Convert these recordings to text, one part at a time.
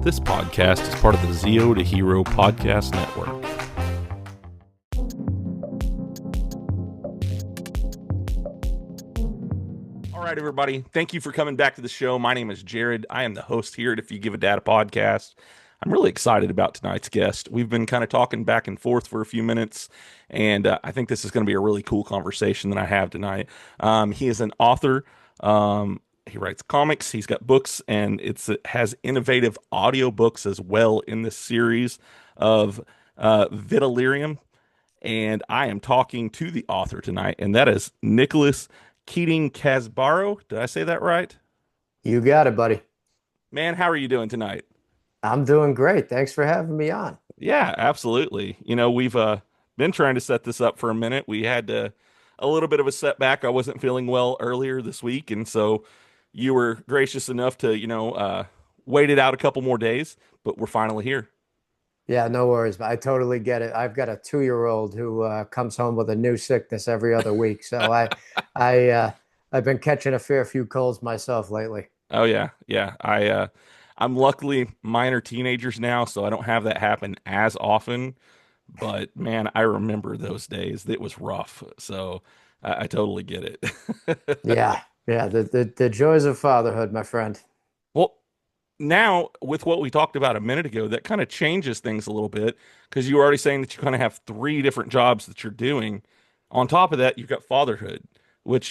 This podcast is part of the Zeo to Hero podcast network. All right, everybody. Thank you for coming back to the show. My name is Jared. I am the host here at If You Give a Data podcast. I'm really excited about tonight's guest. We've been kind of talking back and forth for a few minutes, and I think this is going to be a really cool conversation that I have tonight. He is an author. He writes comics, he's got books, and it has innovative audiobooks as well in this series of Vitalerium. And I am talking to the author tonight, and that is Nicholas Keating Casbarro. Did I say that right? You got it, buddy. Man, how are you doing tonight? I'm doing great. Thanks for having me on. Yeah, absolutely. We've been trying to set this up for a minute. We had a little bit of a setback. I wasn't feeling well earlier this week, and so you were gracious enough to, wait it out a couple more days, but we're finally here. Yeah, no worries. I totally get it. I've got a 2-year-old who comes home with a new sickness every other week. So I've been catching a fair few colds myself lately. Oh yeah, yeah. I'm luckily mine are teenagers now, so I don't have that happen as often. But man, I remember those days. It was rough. So I totally get it. Yeah, yeah. The joys of fatherhood, my friend. Well, now with what we talked about a minute ago, that kind of changes things a little bit because you were already saying that you kind of have three different jobs that you're doing. On top of that, you've got fatherhood, which,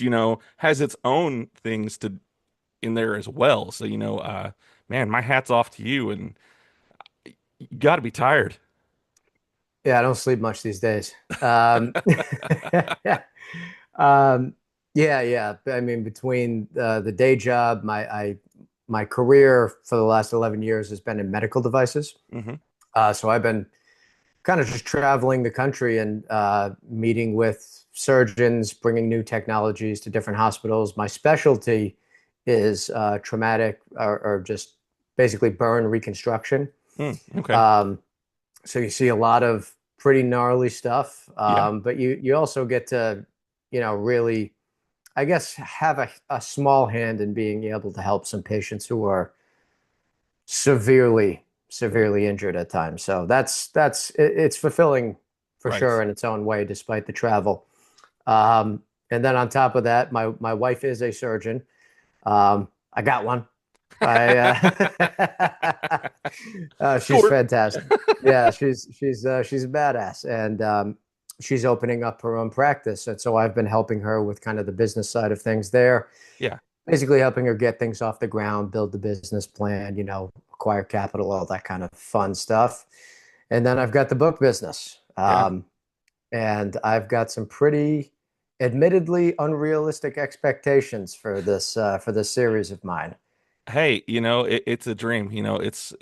has its own things to in there as well. So, man, my hat's off to you, and you got to be tired. Yeah, I don't sleep much these days. Um, yeah, yeah. I mean, between the day job, my career for the last 11 years has been in medical devices. Hmm. So I've been kind of just traveling the country and meeting with surgeons, bringing new technologies to different hospitals. My specialty is traumatic or just basically burn reconstruction. Okay. Um, so you see a lot of pretty gnarly stuff, Yeah. but you also get to, really, I guess, have a small hand in being able to help some patients who are severely injured at times. So it's fulfilling for Right. sure in its own way, despite the travel. And then on top of that, my wife is a surgeon. I got one. I she's Short. fantastic. Yeah, she's a badass, and she's opening up her own practice, and so I've been helping her with kind of the business side of things there, Yeah. basically helping her get things off the ground, build the business plan, acquire capital, all that kind of fun stuff. And then I've got the book business, Yeah. and I've got some pretty, admittedly unrealistic expectations for this series of mine. Hey, it's a dream. It's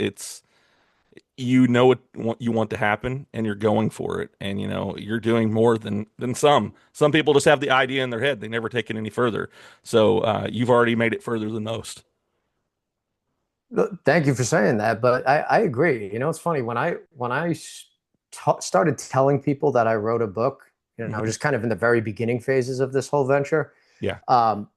what you want to happen, and you're going for it, and you're doing more than some. Some people just have the idea in their head; they never take it any further. So you've already made it further than most. Look, thank you for saying that, but I agree. It's funny when I started telling people that I wrote a book, I was Hmm. just kind of in the very beginning phases of this whole venture. Yeah. Um,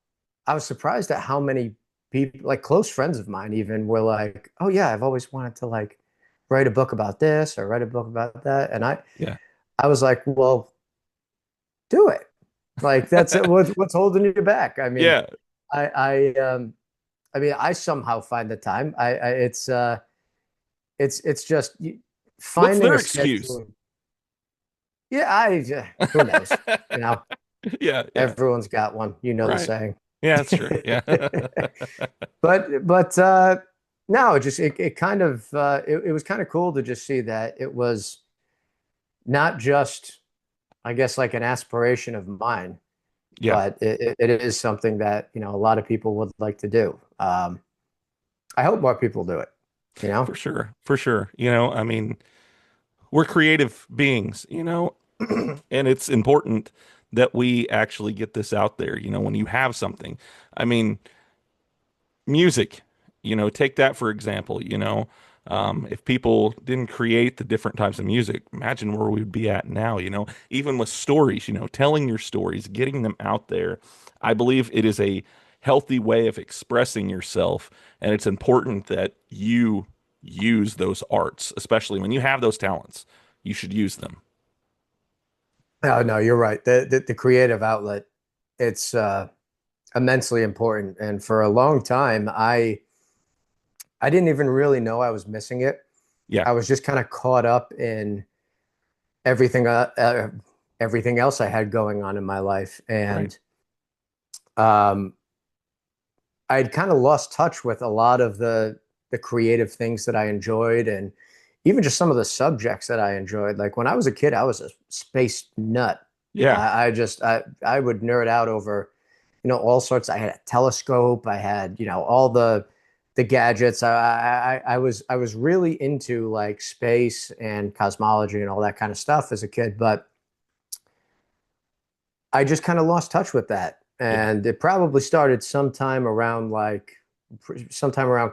I was surprised at how many people, like close friends of mine, even were like, "Oh yeah, I've always wanted to like write a book about this or write a book about that," and Yeah. I was like, "Well, do it. Like that's it. What's holding you back?" I mean, Yeah. I I um I mean, I somehow find the time. It's just What's finding their a excuse? schedule. Yeah, who knows? You know, Yeah. Yeah. everyone's got one. You know the Right. saying. Yeah, that's true. Yeah. But no, it kind of it was kind of cool to just see that it was not just, I guess, like an aspiration of mine, Yeah. but it is something that a lot of people would like to do. I hope more people do it. You know. For sure. For sure. I mean, we're creative beings, and it's important that we actually get this out there, when you have something. I mean, music, take that for example, if people didn't create the different types of music, imagine where we would be at now, even with stories, telling your stories, getting them out there. I believe it is a healthy way of expressing yourself, and it's important that you use those arts, especially when you have those talents. You should use them. Oh, no, you're right. The creative outlet, it's immensely important. And for a long time, I didn't even really know I was missing it. Yeah, I was just kind of caught up in everything everything else I had going on in my life. right. And um I'd kind of lost touch with a lot of the creative things that I enjoyed, and even just some of the subjects that I enjoyed. Like when I was a kid, I was a space nut. Yeah, I would nerd out over, all sorts. I had a telescope. I had, all the gadgets. I was really into like space and cosmology and all that kind of stuff as a kid, but I just kind of lost touch with that. yeah, And it probably started sometime around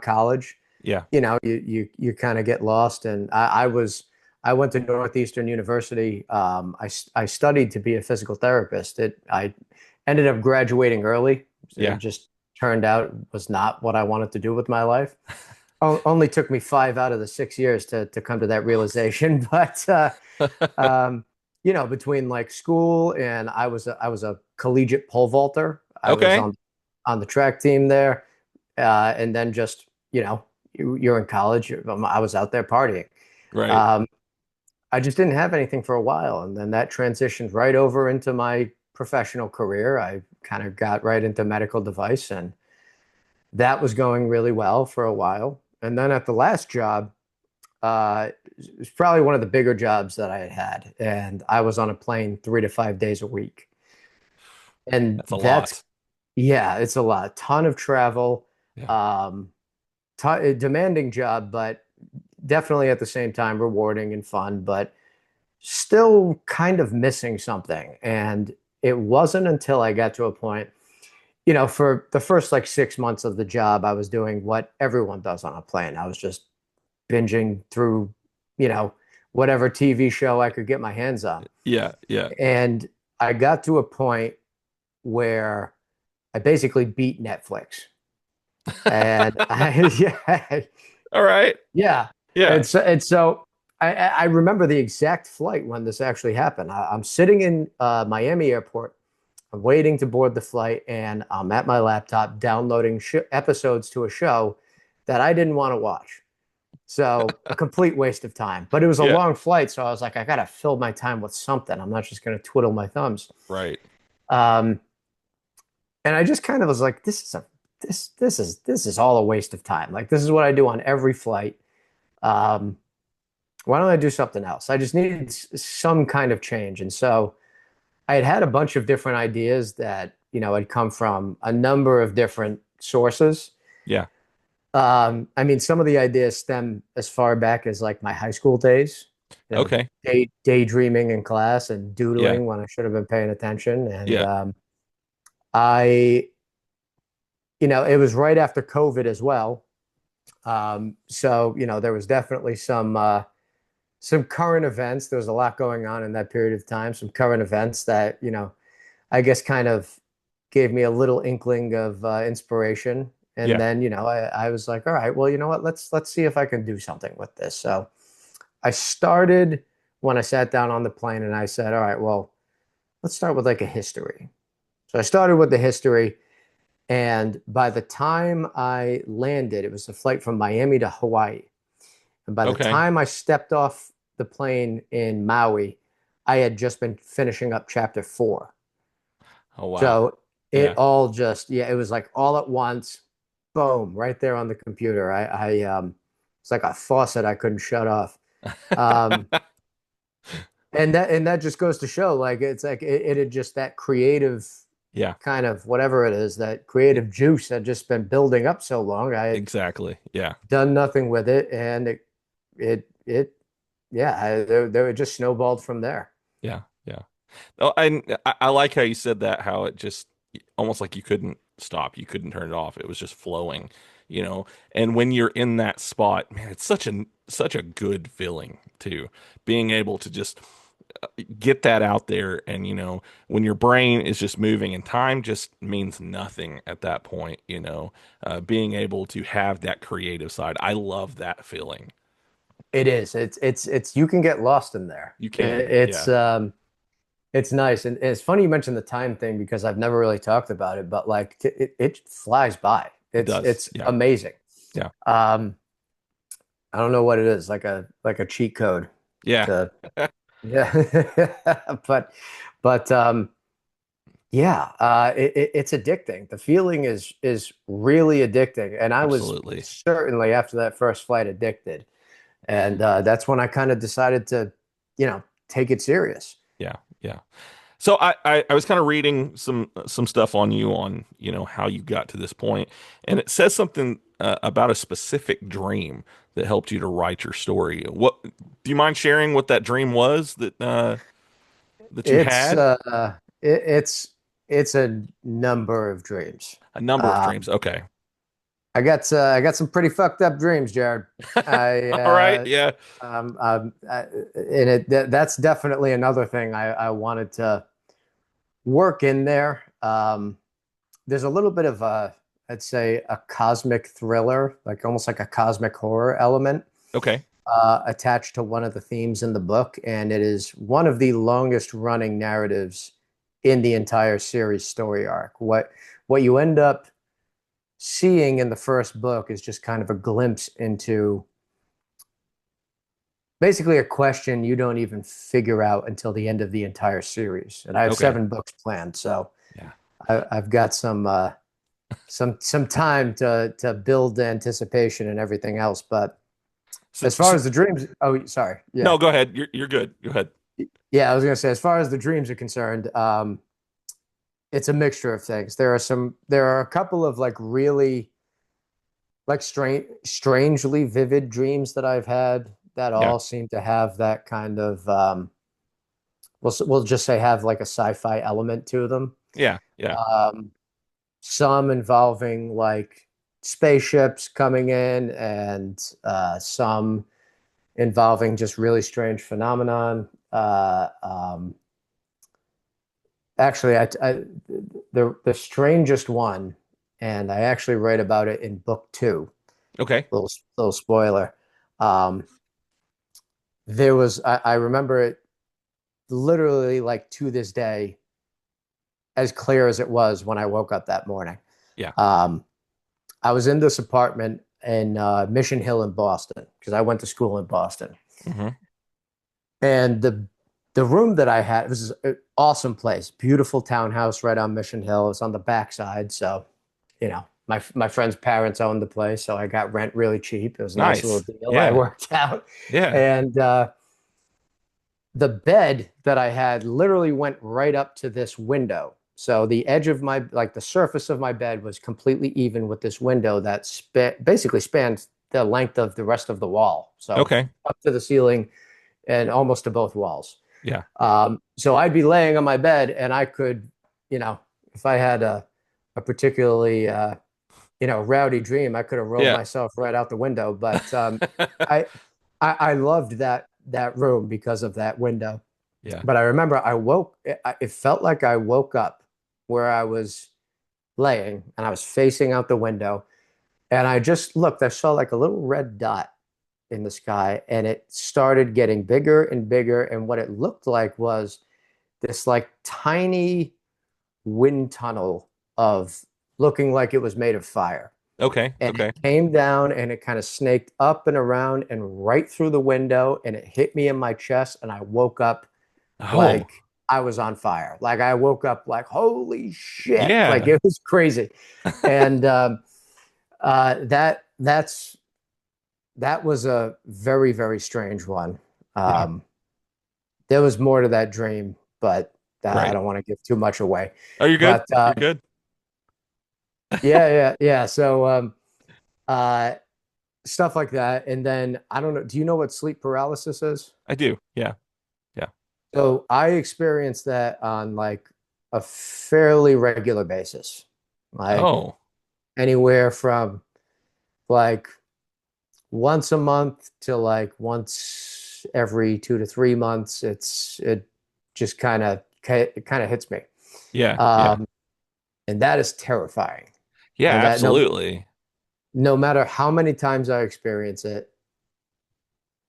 college. yeah. You kind of get lost. And I went to Northeastern University. I studied to be a physical therapist. I ended up graduating early. It Yeah. just turned out it was not what I wanted to do with my life. Only took me 5 out of the 6 years to come to that realization. But um, between like school and I was a collegiate pole vaulter. I was Okay. on the track team there, and then just you're in college. I was out there partying. Right. Um, I just didn't have anything for a while, and then that transitioned right over into my professional career. I kind of got right into medical device, and that was going really well for a while. And then at the last job, it was probably one of the bigger jobs that I had had, and I was on a plane 3 to 5 days a week. And That's a that's, lot. yeah, it's a lot, ton of travel, Yeah. um, demanding job, but definitely at the same time rewarding and fun, but still kind of missing something. And it wasn't until I got to a point, for the first like 6 months of the job, I was doing what everyone does on a plane. I was just binging through, you know, whatever TV show I could get my hands on. Yeah. Yeah. And I got to a point where I basically beat Netflix. And yeah, All right. yeah. Yeah. And so I remember the exact flight when this actually happened. I'm sitting in Miami airport. I'm waiting to board the flight, and I'm at my laptop downloading episodes to a show that I didn't want to watch. So a complete waste of time. But it was a Yeah. long flight, so I was like, I gotta fill my time with something. I'm not just gonna twiddle my thumbs. Right. Um, and I just kind of was like, this is all a waste of time. Like this is what I do on every flight. Um, why don't I do something else? I just needed some kind of change. And so I had had a bunch of different ideas that, had come from a number of different sources. Yeah. I mean, some of the ideas stem as far back as like my high school days, Okay. daydreaming in class and Yeah. doodling when I should have been paying attention. And Yeah. I, it was right after COVID as well. So, there was definitely some current events. There was a lot going on in that period of time, some current events that, I guess kind of gave me a little inkling of inspiration. And Yeah. then, I was like, all right, well, you know what? Let's see if I can do something with this. So I started when I sat down on the plane and I said, all right, well, let's start with like a history. So I started with the history. And by the time I landed, it was a flight from Miami to Hawaii. And by the Okay. time I stepped off the plane in Maui, I had just been finishing up chapter 4. Oh, wow. So it Yeah. all just, yeah, it was like all at once, boom, right there on the computer. It's like a faucet I couldn't shut off. Um, and that just goes to show, like, it's like it had just that creative Yeah. kind of whatever it is, that creative juice had just been building up so long. I had Exactly. Yeah. done nothing with it, and it, yeah, it just snowballed from there. Yeah. Yeah. Oh, and I like how you said that, how it just almost like you couldn't stop, you couldn't turn it off. It was just flowing, you know. And when you're in that spot, man, it's such a good feeling too, being able to just get that out there. And, when your brain is just moving and time just means nothing at that point, being able to have that creative side. I love that feeling. It is. It's you can get lost in there. You can. It's Yeah, it's nice. And it's funny you mentioned the time thing because I've never really talked about it, but like it flies by. it It's does. it's Yeah. amazing. Yeah. Um, I don't know what it is, like a cheat code Yeah. to yeah. But yeah, it's addicting. The feeling is really addicting. And I was Absolutely. certainly after that first flight addicted. And that's when I kind of decided to, take it serious. Yeah. Yeah. So I was kind of reading some stuff on you on, how you got to this point, and it says something about a specific dream that helped you to write your story. What do you mind sharing what that dream was that you It's had? uh it, it's it's a number of dreams. A number of Uh, dreams. Okay. I got some pretty fucked up dreams, Jared. I All right. Yeah. and that's definitely another thing I wanted to work in there. There's a little bit of I'd say a cosmic thriller, like almost like a cosmic horror element Okay. attached to one of the themes in the book, and it is one of the longest running narratives in the entire series story arc. What you end up seeing in the first book is just kind of a glimpse into basically a question you don't even figure out until the end of the entire series. And I have Okay. 7 books planned, so Yeah. I've got some time to build anticipation and everything else. But So, as far so as the dreams, oh, sorry, yeah, no, go ahead. You're good. Go ahead. yeah, I was gonna say, as far as the dreams are concerned, it's a mixture of things. There are a couple of like really like strangely vivid dreams that I've had that Yeah. all seem to have that kind of we'll just say have like a sci-fi element to them. Yeah. Yeah. Um, some involving like spaceships coming in, and some involving just really strange phenomenon. Actually, the strangest one, and I actually write about it in book 2. Okay. Little spoiler. Um, I remember it literally like to this day, as clear as it was when I woke up that morning. Yeah. Um, I was in this apartment in Mission Hill in Boston because I went to school in Boston, Hmm. and the room that I had, it was an awesome place, beautiful townhouse right on Mission Hill. It's on the backside, so my friend's parents owned the place, so I got rent really cheap. It was a nice little Nice. deal I Yeah. worked out, Yeah. and the bed that I had literally went right up to this window. So the edge of like the surface of my bed was completely even with this window that basically spanned the length of the rest of the wall. So Okay. up to the ceiling and almost to both walls. Yeah. So I'd be laying on my bed and I could, if I had a particularly, rowdy dream, I could have rolled Yeah. myself right out the window. But I, I loved that room because of that window. Yeah. But I remember it felt like I woke up where I was laying and I was facing out the window. And I just looked, I saw like a little red dot in the sky and it started getting bigger and bigger. And what it looked like was this like tiny wind tunnel of looking like it was made of fire. Okay. And it Okay. came down and it kind of snaked up and around and right through the window and it hit me in my chest. And I woke up Oh, like I was on fire. Like I woke up like, holy shit. Like yeah. it was crazy. And that was a very, very strange one. Yeah. Um, there was more to that dream, but I Right. don't want to give too much away. Oh, you're good. But You're good. yeah. So uh, stuff like that. And then I don't know. Do you know what sleep paralysis is? I do. Yeah. Yeah. So I experience that on like a fairly regular basis, like Oh, anywhere from like once a month to like once. once every 2 to 3 months. It just kind of hits me. Yeah. Yeah. Um, and that is terrifying. Yeah, And that absolutely. no matter how many times I experience it,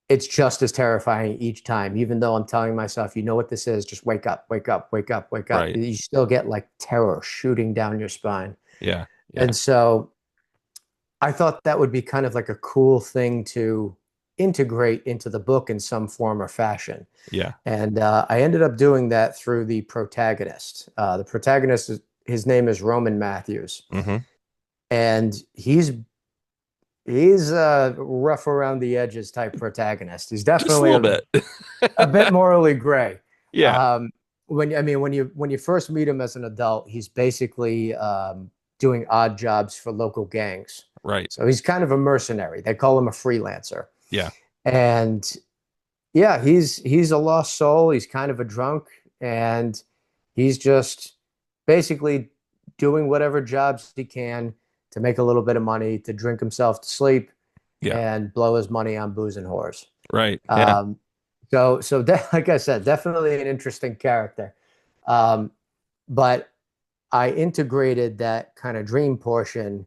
it's just as terrifying each time, even though I'm telling myself, you know what this is, just wake up, wake up, wake up, wake up. Right. You still get like terror shooting down your spine. Yeah. Yeah. And so I thought that would be kind of like a cool thing to integrate into the book in some form or fashion. Yeah. And I ended up doing that through the protagonist. The protagonist, his name is Roman Matthews, Hmm. and he's a rough around the edges type protagonist. He's Just a definitely little bit. a bit morally gray. Yeah. Um, when you first meet him as an adult, he's basically doing odd jobs for local gangs. Right. So he's kind of a mercenary. They call him a freelancer. Yeah. And yeah, he's a lost soul. He's kind of a drunk, and he's just basically doing whatever jobs he can to make a little bit of money, to drink himself to sleep, Yeah. and blow his money on booze and whores. Right. Yeah. Um, like I said, definitely an interesting character. But I integrated that kind of dream portion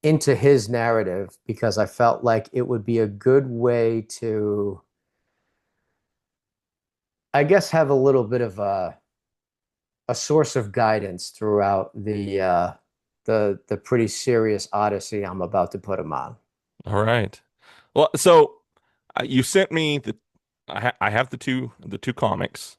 into his narrative because I felt like it would be a good way to, I guess, have a little bit of a source of guidance throughout the pretty serious odyssey I'm about to put him on. All right. Well, so you sent me I have the two comics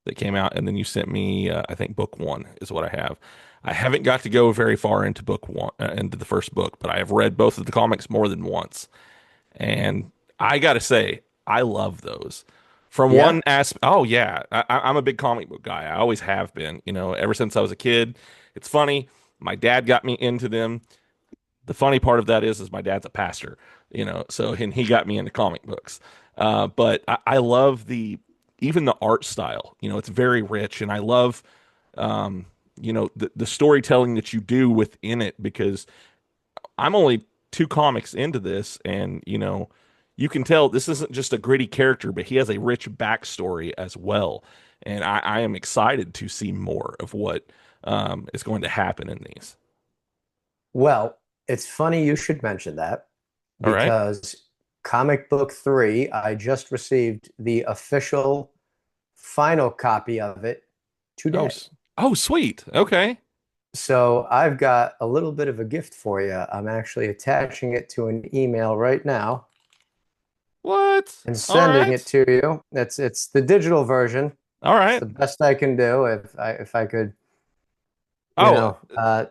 that came out, and then you sent me I think book one is what I have. I haven't got to go very far into book one, into the first book, but I have read both of the comics more than once, and I gotta say I love those. From Yeah. one aspect, oh yeah, I'm a big comic book guy. I always have been. You know, ever since I was a kid. It's funny. My dad got me into them. The funny part of that is my dad's a pastor, you know, so and he got me into comic books. But I love even the art style. You know, it's very rich, and I love um, the storytelling that you do within it because I'm only two comics into this, and you can tell this isn't just a gritty character, but he has a rich backstory as well. And I am excited to see more of what is going to happen in these. Well, it's funny you should mention that All right. because comic book three, I just received the official final copy of it Oh, today. oh, sweet. Okay. So I've got a little bit of a gift for you. I'm actually attaching it to an email right now What? and All sending it right. to you. It's the digital version. All It's right. the best I can do. If I could, Oh,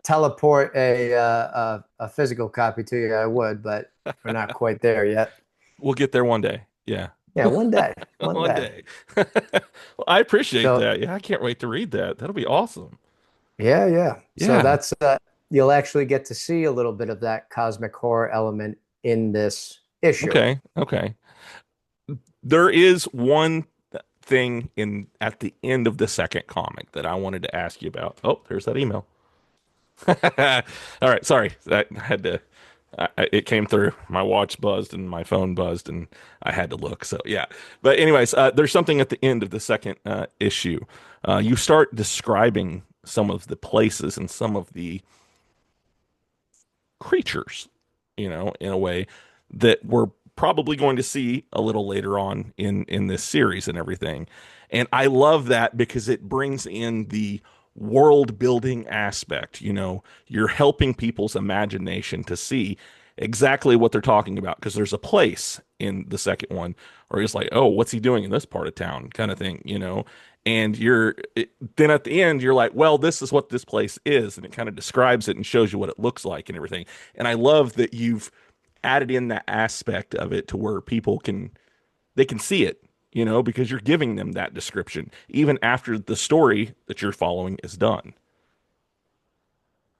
teleport a physical copy to you, I would, but we're not quite there yet. we'll get there one day. Yeah. Yeah, one day, one One day. day. Well, I appreciate So that. Yeah, I can't wait to read that. That'll be awesome. yeah, yeah. So Yeah. that's you'll actually get to see a little bit of that cosmic horror element in this issue. Okay. Okay. There is one thing in at the end of the second comic that I wanted to ask you about. Oh, there's that email. All right, sorry. I had to. It came through. My watch buzzed and my phone buzzed, and I had to look. So yeah. But anyways, there's something at the end of the second issue. You start describing some of the places and some of the creatures, in a way that we're probably going to see a little later on in this series and everything. And I love that because it brings in the world building aspect. You're helping people's imagination to see exactly what they're talking about because there's a place in the second one where he's like, oh, what's he doing in this part of town, kind of thing. And then at the end you're like, well, this is what this place is, and it kind of describes it and shows you what it looks like and everything. And I love that you've added in that aspect of it to where people they can see it, because you're giving them that description even after the story that you're following is done.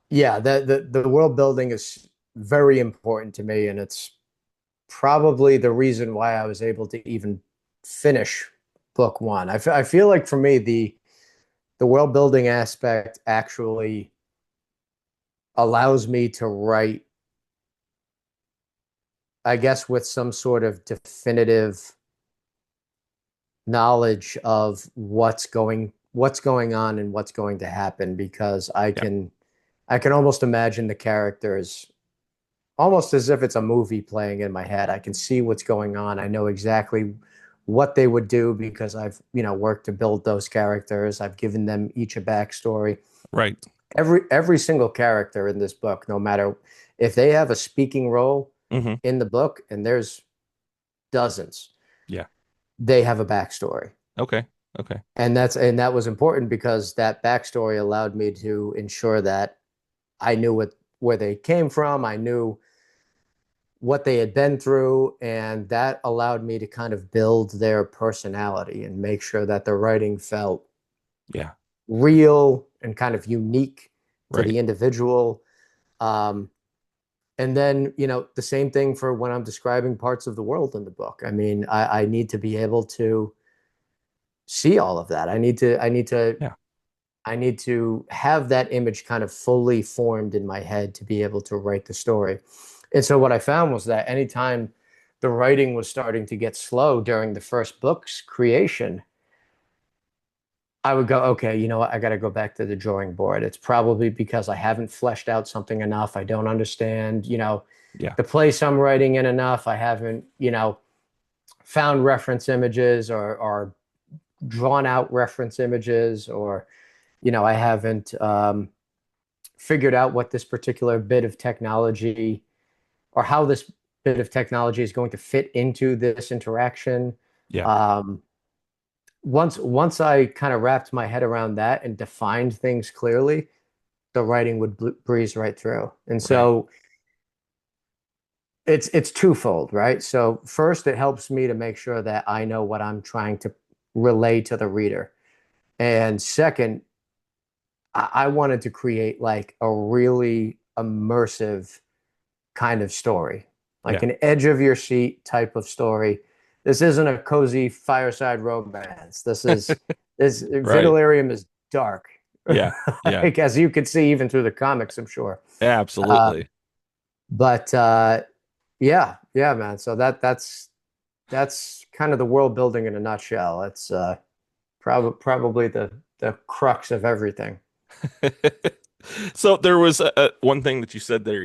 Yeah, the world building is very important to me, and it's probably the reason why I was able to even finish book one. I feel like for me the world building aspect actually allows me to write, I guess, with some sort of definitive knowledge of what's going on and what's going to happen, because Yeah. I can almost imagine the characters almost as if it's a movie playing in my head. I can see what's going on. I know exactly what they would do because I've, worked to build those characters. I've given them each a backstory. Right. Every single character in this book, no matter if they have a speaking role Hmm. in the book, and there's dozens, Yeah. they have a backstory. Okay. Okay. And that was important because that backstory allowed me to ensure that I knew where they came from. I knew what they had been through, and that allowed me to kind of build their personality and make sure that the writing felt Yeah. real and kind of unique to Right. the individual. Um, and then, the same thing for when I'm describing parts of the world in the book. I mean, I need to be able to see all of that. Yeah. I need to have that image kind of fully formed in my head to be able to write the story. And so what I found was that anytime the writing was starting to get slow during the first book's creation, I would go, okay, you know what? I got to go back to the drawing board. It's probably because I haven't fleshed out something enough. I don't understand, Yeah. the place I'm writing in enough. I haven't, found reference images or drawn out reference images, or, I haven't figured out what this particular bit of technology or how this bit of technology is going to fit into this interaction. Yeah. Um, once I kind of wrapped my head around that and defined things clearly, the writing would breeze right through. And Right. so it's twofold, right? So first, it helps me to make sure that I know what I'm trying to relay to the reader. And second, I wanted to create like a really immersive kind of story, like Yeah. an edge of your seat type of story. This isn't a cozy fireside romance. This Right. Vitalerium is dark, Yeah. Yeah. like, as you can see even through the comics, I'm sure. Uh, Absolutely. but yeah, yeah, man. So that's kind of the world building in a nutshell. It's probably the crux of everything. So there was one thing that you said there,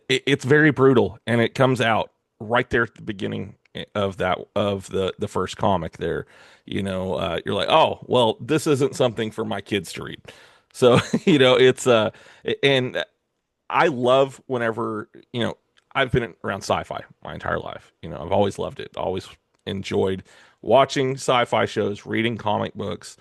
it's very brutal and it comes out right there at the beginning of the first comic there. You're like, "Oh, well, this isn't something for my kids to read." So, it's and I love whenever, I've been around sci-fi my entire life. I've always loved it. Always enjoyed watching sci-fi shows, reading comic books,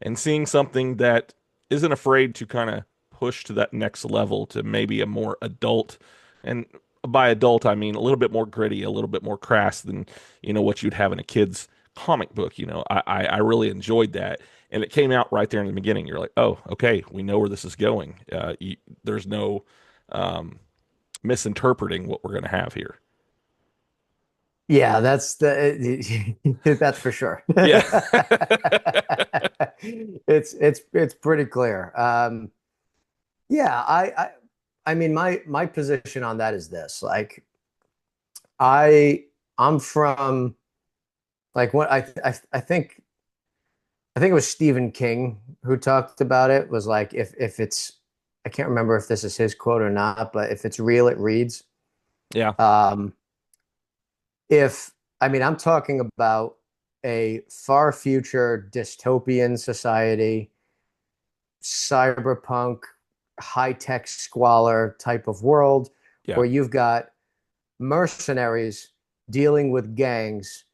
and seeing something that isn't afraid to kind of push to that next level to maybe a more adult, and by adult I mean a little bit more gritty, a little bit more crass than what you'd have in a kid's comic book. I really enjoyed that, and it came out right there in the beginning. You're like, oh, okay, we know where this is going. There's no um, misinterpreting what we're going to have here. Yeah, that's for sure. Yeah. It's pretty clear. Yeah, I mean my position on that is this. Like I I'm from like what I think it was Stephen King who talked about it, was like if it's, I can't remember if this is his quote or not, but if it's real, it reads. Yeah. Um, if I mean, I'm talking about a far future dystopian society, cyberpunk, high-tech squalor type of world Yeah. where you've got mercenaries dealing with gangs.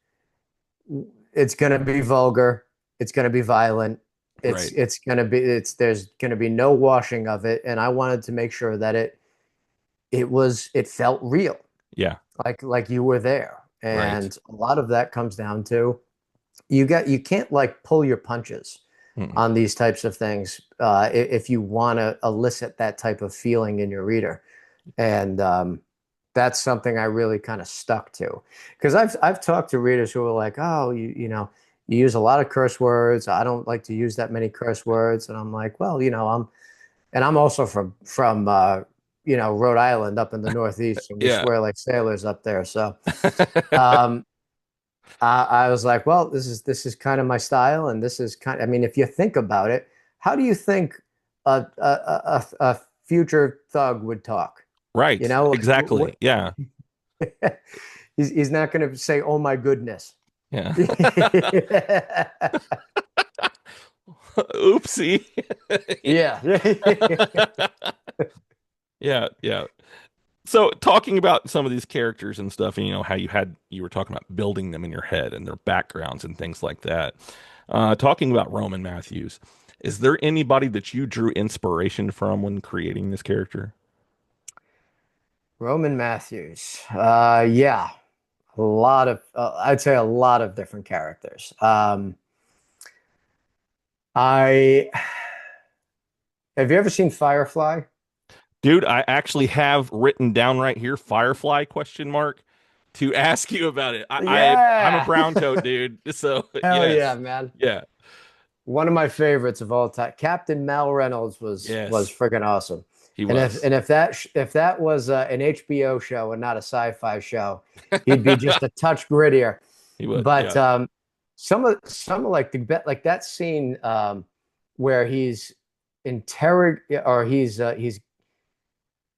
It's going to be vulgar. It's going to be violent. It's Right. it's going to be it's there's going to be no washing of it, and I wanted to make sure that it felt real, Yeah. like you were there. Right. And a lot of that comes down to you can't like pull your punches Mm. on these types of things if you want to elicit that type of feeling in your reader. And that's something I really kind of stuck to, because I've talked to readers who are like, oh, you use a lot of curse words. I don't like to use that many curse words. And I'm like, well, I'm also from Rhode Island up in the Northeast, and we Yeah. swear like sailors up there. So um, I was like, well, this is kind of my style, and this is kind. I mean, if you think about it, how do you think a future thug would talk? You Right. know, like Exactly. Yeah. he's not going to say, "Oh my goodness." Yeah. Yeah. Oopsie. Yeah. Yeah, yeah. So talking about some of these characters and stuff, and how you were talking about building them in your head and their backgrounds and things like that. Talking about Roman Matthews, is there anybody that you drew inspiration from when creating this character? Roman Matthews. Yeah, I'd say a lot of different characters. I have you ever seen Firefly? Dude, I actually have written down right here Firefly question mark to ask you about it. I'm a Yeah. brown coat dude. So, Hell yeah, yes. man. Yeah. One of my favorites of all time. Captain Mal Reynolds was Yes. freaking awesome. He And if was. and if that if that was an HBO show and not a sci-fi show, he'd be just a touch grittier. He would. But Yeah. some of like like that scene where he's interrog or he's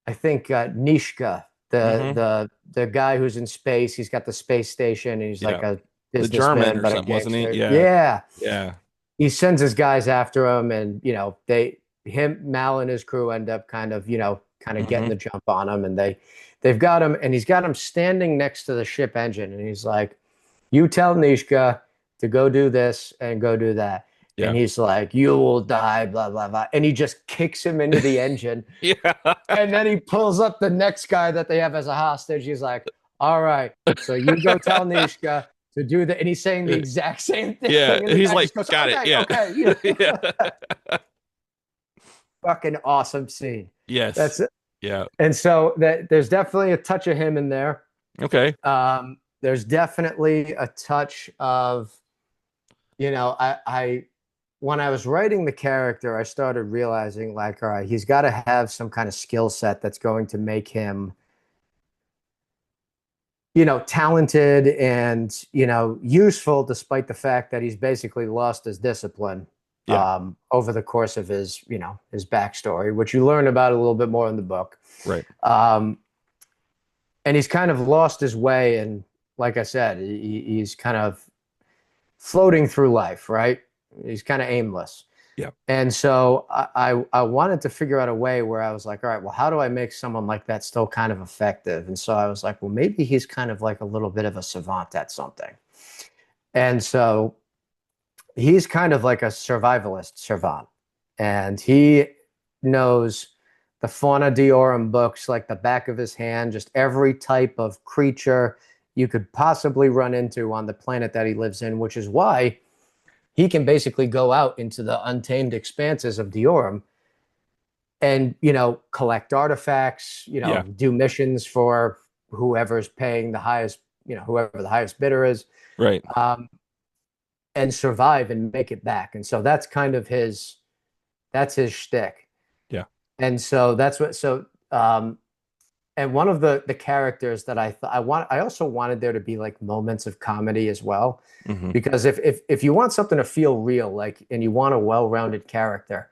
I think Nishka, Hmm. the guy who's in space. He's got the space station, and he's Yeah. like a The German businessman, or but a something, wasn't he? gangster. Yeah. Yeah, Yeah. he sends his guys after him, and Mal and his crew end up kind of getting Hmm. the jump on him, and they've got him, and he's got him standing next to the ship engine, and he's like, "You tell Nishka to go do this and go do that." And Yeah. he's like, "You will die, blah blah blah," and he just kicks him into the engine. Yeah. And then he pulls up the next guy that they have as a hostage. He's like, "All right, so you go tell Nishka to do that." And he's saying the exact same Yeah. thing. And the He's guy like, just goes, got it. "Okay, Yeah. okay." Yeah. Yeah. Fucking awesome scene. Yes. That's it. Yeah. And so there's definitely a touch of him in there. Okay. There's definitely a touch of, when I was writing the character, I started realizing like, all right, he's got to have some kind of skill set that's going to make him talented and, useful, despite the fact that he's basically lost his discipline Yeah. over the course of his backstory, which you learn about a little bit more in the book. Right. Um, and he's kind of lost his way. And like I said, he's kind of floating through life, right? He's kind of aimless. Yeah. And so I wanted to figure out a way where I was like, all right, well, how do I make someone like that still kind of effective? And so I was like, well, maybe he's kind of like a little bit of a savant at something. And so he's kind of like a survivalist savant. And he knows the Fauna Diorum books like the back of his hand, just every type of creature you could possibly run into on the planet that he lives in, which is why he can basically go out into the untamed expanses of Diorum and collect artifacts, Yeah. do missions for whoever's paying the highest, whoever the highest bidder is, Right. um, and survive and make it back. And so that's his shtick. Yeah. And so that's what and one of the characters that I also wanted there to be like moments of comedy as well, Hmm. because if you want something to feel real, like, and you want a well-rounded character,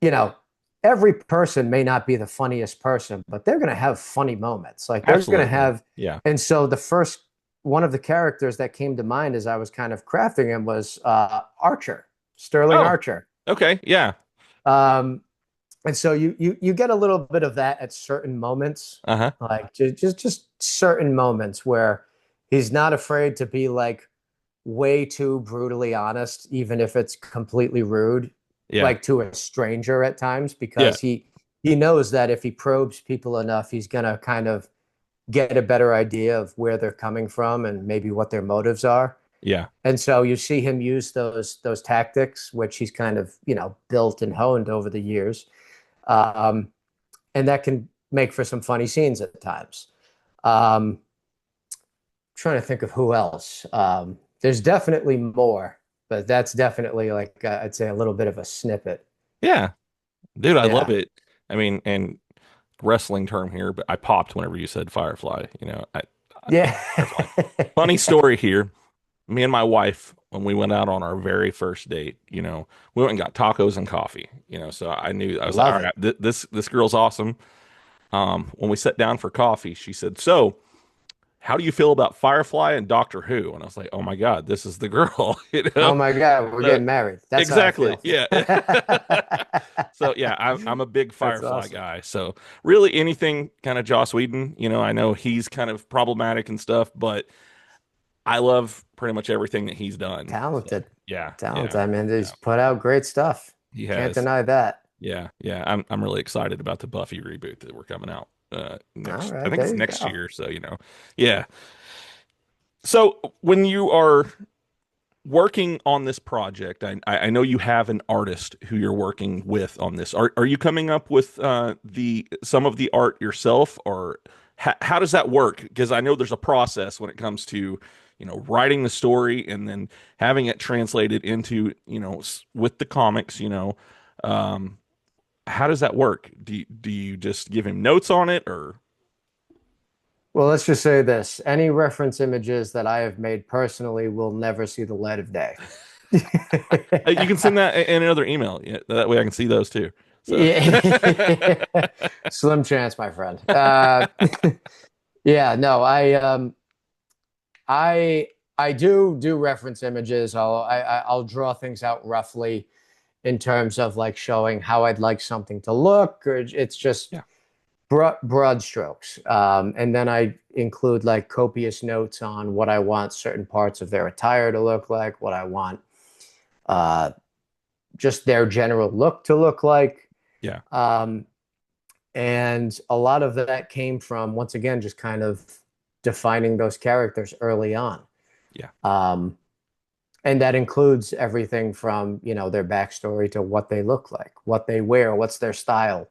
you know every person may not be the funniest person, but they're going to have funny moments, like they're going to Absolutely. have. Yeah. And so the first one of the characters that came to mind as I was kind of crafting him was Archer, Sterling Oh, Archer. okay. Yeah. um and so you get a little bit of that at certain moments, Uh-huh. like just certain moments where he's not afraid to be like way too brutally honest, even if it's completely rude, Yeah. like to a stranger at times, Yeah. because he knows that if he probes people enough, he's gonna kind of get a better idea of where they're coming from and maybe what their motives are. Yeah. And so you see him use those tactics, which he's kind of built and honed over the years, um, and that can make for some funny scenes at times. Um, Trying to think of who else. There's definitely more, but that's definitely like I'd say a little bit of a snippet. Yeah. Dude, I love Yeah. it. I mean, and wrestling term here, but I popped whenever you said Firefly. Yeah. That's fine. Funny story here. Me and my wife, when we went out on our very first date, we went and got tacos and coffee. So I knew I was like, Love all it. right, this girl's awesome. When we sat down for coffee, she said, "So, how do you feel about Firefly and Doctor Who?" And I was like, "Oh my God, this is the girl." Oh my God, we're Uh, getting married. That's how I exactly. feel. Yeah. So yeah, I'm a big That's Firefly awesome. guy. So really anything kind of Joss Whedon, I know he's kind of problematic and stuff, but I love pretty much everything that he's done. So Talented. yeah, yeah, Talented. I mean, yeah. he's put out great stuff. He Can't has. deny that. Yeah, yeah. I'm really excited about the Buffy reboot that we're coming out All next. I right, think there it's you next go. year. So yeah. So when you are working on this project, I know you have an artist who you're working with on this. Are you coming up with the some of the art yourself, or how does that work? Because I know there's a process when it comes to writing the story and then having it translated into with the comics. Um, how does that work? Do you just give him notes on it, or Well, let's just say this. Any reference images that I have made personally will never see the light of day. you can send that in another email? Yeah, that way I can see those too. So. Yeah. Slim chance, my friend. Yeah, no, I I do reference images. I'll draw things out roughly in terms of like showing how I'd like something to look, or it's just Yeah. broad strokes. And then I include like copious notes on what I want certain parts of their attire to look like, what I want uh, just their general look to look like. Yeah. Um, and a lot of that came from, once again, just kind of defining those characters early on. Yeah. Um, and that includes everything from, their backstory to what they look like, what they wear, what's their style,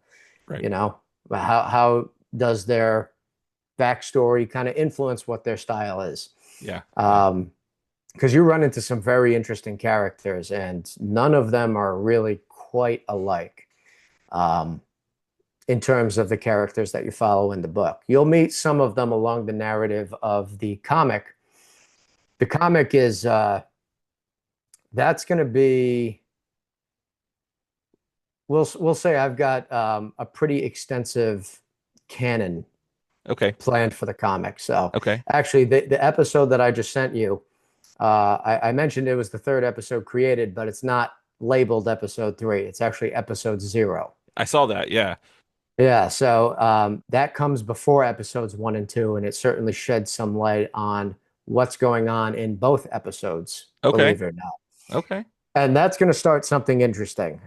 Right. you know, how does their backstory kind of influence what their style is. Yeah. Yeah. Um, because you run into some very interesting characters, and none of them are really quite alike um, in terms of the characters that you follow in the book. You'll meet some of them along the narrative of the comic. The comic is that's going to be we'll say I've got a pretty extensive canon Okay. planned for the comic. So Okay. actually, the episode that I just sent you, I mentioned it was the third episode created, but it's not labeled episode three. It's actually episode zero. I saw that. Yeah. Yeah, so that comes before episodes one and two, and it certainly sheds some light on what's going on in both episodes, Okay. believe it or not. Okay. And that's going to start something interesting.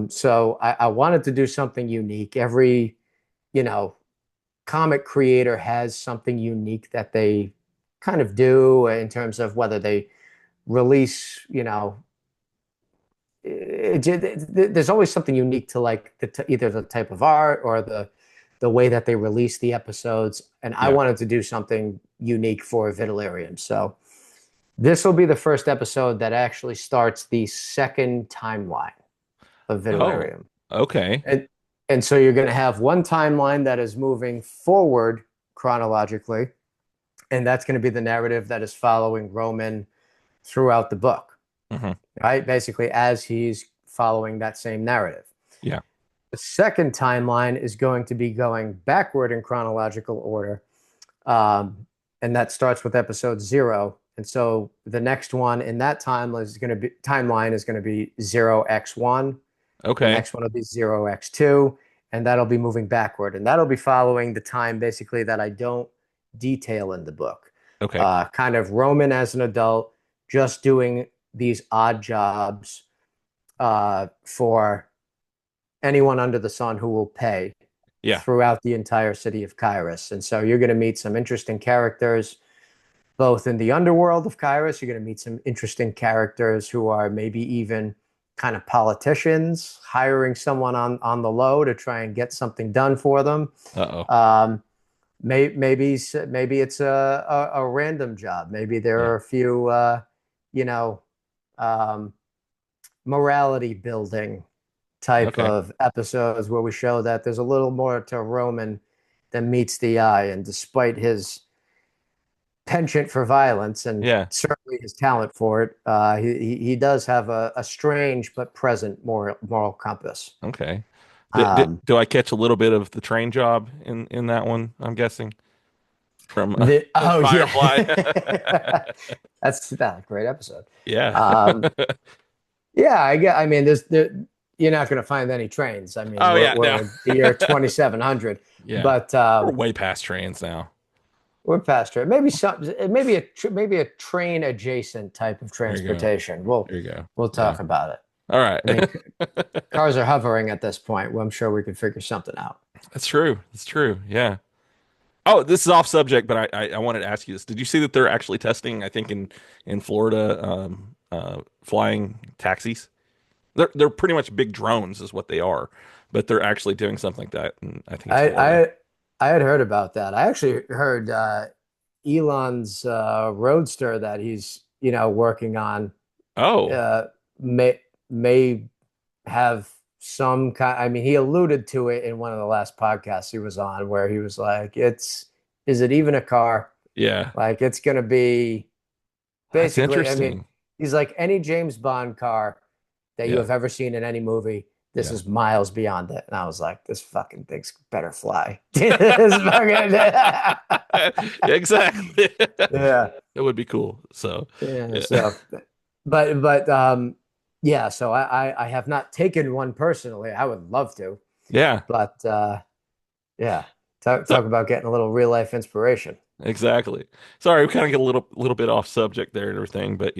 So I wanted to do something unique. Every, you know, comic creator has something unique that they kind of do in terms of whether they release, there's always something unique to like either the type of art or the way that they release the episodes. And I Yeah. wanted to do something unique for Vitalerium. So this will be the first episode that actually starts the second timeline of Oh. Vitalerium. Okay. And and so you're going to have one timeline that is moving forward chronologically, and that's going to be the narrative that is following Roman throughout the book, Hmm. right? Basically, as he's following that same narrative. Yeah. The second timeline is going to be going backward in chronological order, um, and that starts with episode zero. And so the next one in that timeline is going to be 0x1. The Okay. next one will be 0x2, and that'll be moving backward. And that'll be following the time basically that I don't detail in the book. Okay. Kind of Roman as an adult, just doing these odd jobs for anyone under the sun who will pay Yeah. throughout the entire city of Kairos. And so you're going to meet some interesting characters, both in the underworld of Kairos. You're going to meet some interesting characters who are maybe even kind of politicians hiring someone on the low to try and get something done for them. Uh-oh. Um, maybe it's a random job. Maybe there Yeah. are a few you know um, morality building type Okay. of episodes where we show that there's a little more to Roman than meets the eye, and despite his penchant for violence and Yeah. certainly his talent for it. He does have a strange but present moral compass. Okay. Um, Do I catch a little bit of the train job in that one? I'm guessing from oh Firefly. yeah, that's a great episode. Yeah. Um, yeah, I mean, you're not going to find any trains. I mean, Oh yeah, no. we're in the year 2700, Yeah. but We're way past trains now. we're past it. Maybe a train adjacent type of There you go. transportation. We'll There you go. we'll Yeah. talk about it. All right. I mean, cars are hovering at this point. Well, I'm sure we can figure something out. That's true. That's true. Yeah. Oh, this is off subject, but I wanted to ask you this. Did you see that they're actually testing, I think in Florida, flying taxis? They're pretty much big drones is what they are, but they're actually doing something like that, and I think it's I Florida. I had heard about that. I actually heard Elon's Roadster that he's working on Oh, uh, may have some kind. I mean, he alluded to it in one of the last podcasts he was on, where he was like, is it even a car? yeah. Like, it's going to be That's basically. I mean, interesting. he's like any James Bond car that you Yeah. have ever seen in any movie. This Yeah. is miles beyond it. And I was like, this fucking thing's better fly. This fucking, Exactly. yeah. That would be cool. So, Yeah. yeah. So, but yeah. So I have not taken one personally. I would love to, Yeah. but yeah. So, Talk about getting a little real life inspiration. exactly. Sorry, we kind of get a little bit off subject there and everything, but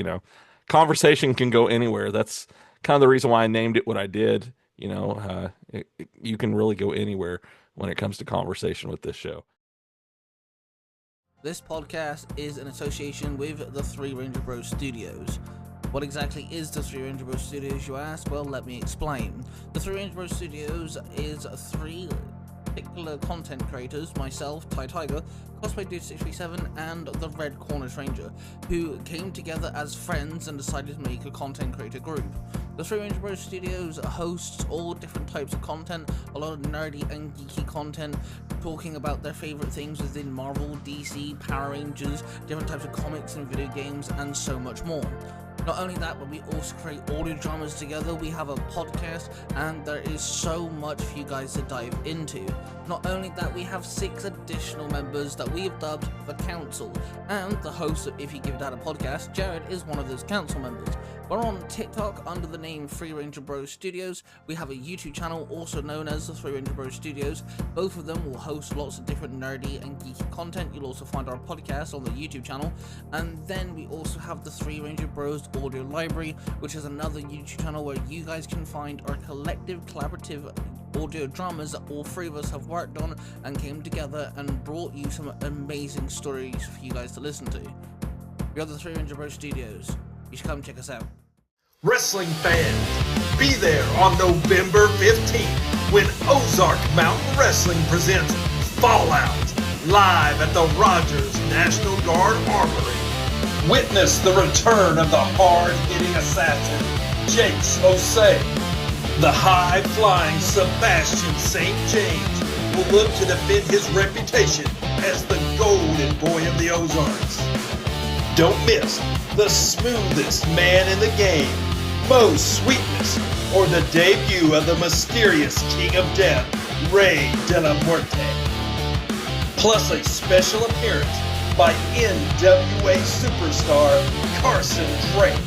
conversation can go anywhere. That's kind of the reason why I named it what I did. You can really go anywhere when it comes to conversation with this show. This podcast is in association with the Three Ranger Bros Studios. What exactly is the Three Ranger Bros Studios, you ask? Well, let me explain. The Three Ranger Bros Studios is three particular content creators, myself, Ty Tiger, Cosplay Dude 637, and the Red Corner Ranger, who came together as friends and decided to make a content creator group. The Three Ranger Bros Studios hosts all different types of content, a lot of nerdy and geeky content, talking about their favorite things within Marvel, DC, Power Rangers, different types of comics and video games, and so much more. Not only that, but we also create audio dramas together. We have a podcast, and there is so much for you guys to dive into. Not only that, we have 6 additional members that we have dubbed the Council, and the host of If You Give That a Podcast, Jared, is one of those council members. We're on TikTok under the name Three Ranger Bros Studios. We have a YouTube channel also known as the Three Ranger Bros Studios. Both of them will host lots of different nerdy and geeky content. You'll also find our podcast on the YouTube channel. And then we also have the Three Ranger Bros Audio Library, which is another YouTube channel where you guys can find our collective collaborative audio dramas that all 3 of us have worked on and came together and brought you some amazing stories for you guys to listen to. We are the Three Ranger Bros Studios. You should come check us out. Wrestling fans, be there on November 15th when Ozark Mountain Wrestling presents Fallout live at the Rogers National Guard Armory. Witness the return of the hard-hitting assassin, Jakes Osei. The high-flying Sebastian St. James will look to defend his reputation as the Golden Boy of the Ozarks. Don't miss the smoothest man in the game, Mo Sweetness, or the debut of the mysterious King of Death, Rey de la Muerte. Plus a special appearance by NWA superstar Carson Drake.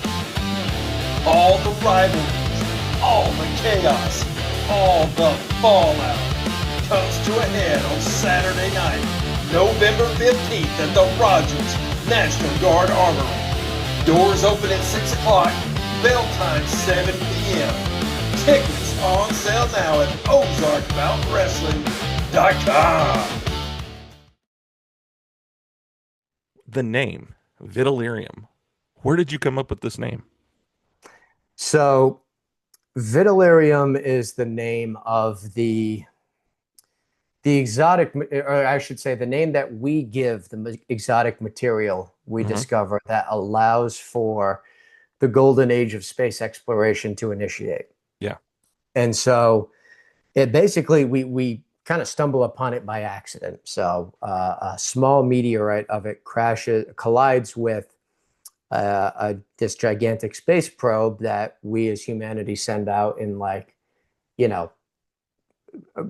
All the rivalries, all the chaos, all the fallout comes to a head on Saturday night, November 15th at the Rogers National Guard Armory. Doors open at 6 o'clock, bell time 7 p.m. Tickets on sale now at OzarkMountainWrestling.com. The name Vitalerium. Where did you come up with this name? So, Vitalerium is the name of the exotic, or I should say, the name that we give the exotic material we discover that allows for the golden age of space exploration to initiate. Yeah. And so it basically, we kind of stumble upon it by accident. So a small meteorite of it collides with this gigantic space probe that we as humanity send out in like, you know,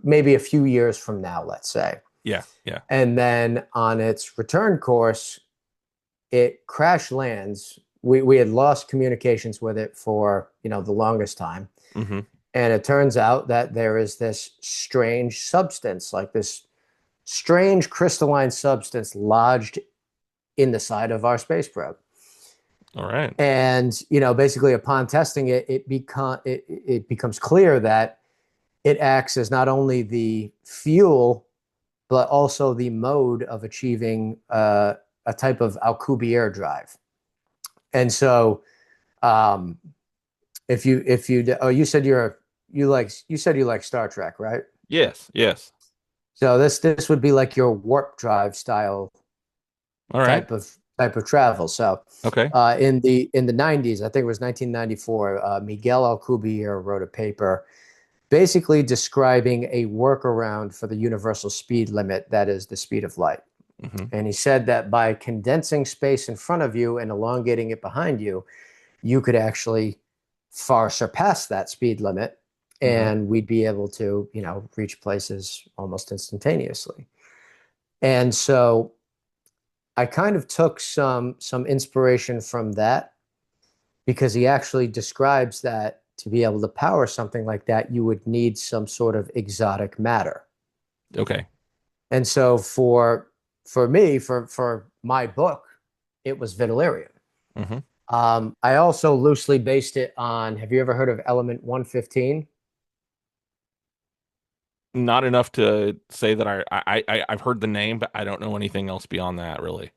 maybe a few years from now, let's say. Yeah, yeah. And then on its return course, it crash lands. We had lost communications with it for, the longest time. Hmm. And it turns out that there is this strange substance, like this strange crystalline substance lodged in the side of our space probe. All right. And, basically upon testing it, it becomes clear that it acts as not only the fuel, but also the mode of achieving a type of Alcubierre drive. And so, you said you said you like Star Trek, right? Yes, yes. So this would be like your warp drive style All right. type of travel. So Okay. in the 90s, I think it was 1994, Miguel Alcubierre wrote a paper basically describing a workaround for the universal speed limit, that is the speed of light. Hmm. And he said that by condensing space in front of you and elongating it behind you, you could actually far surpass that speed limit, Hmm. and we'd be able to, reach places almost instantaneously. And so I kind of took some inspiration from that, because he actually describes that to be able to power something like that, you would need some sort of exotic matter. Okay. And so for my book, it was Vitalerium. Hmm. I also loosely based it on, have you ever heard of element 115? Not enough to say that I've heard the name, but I don't know anything else beyond that, really.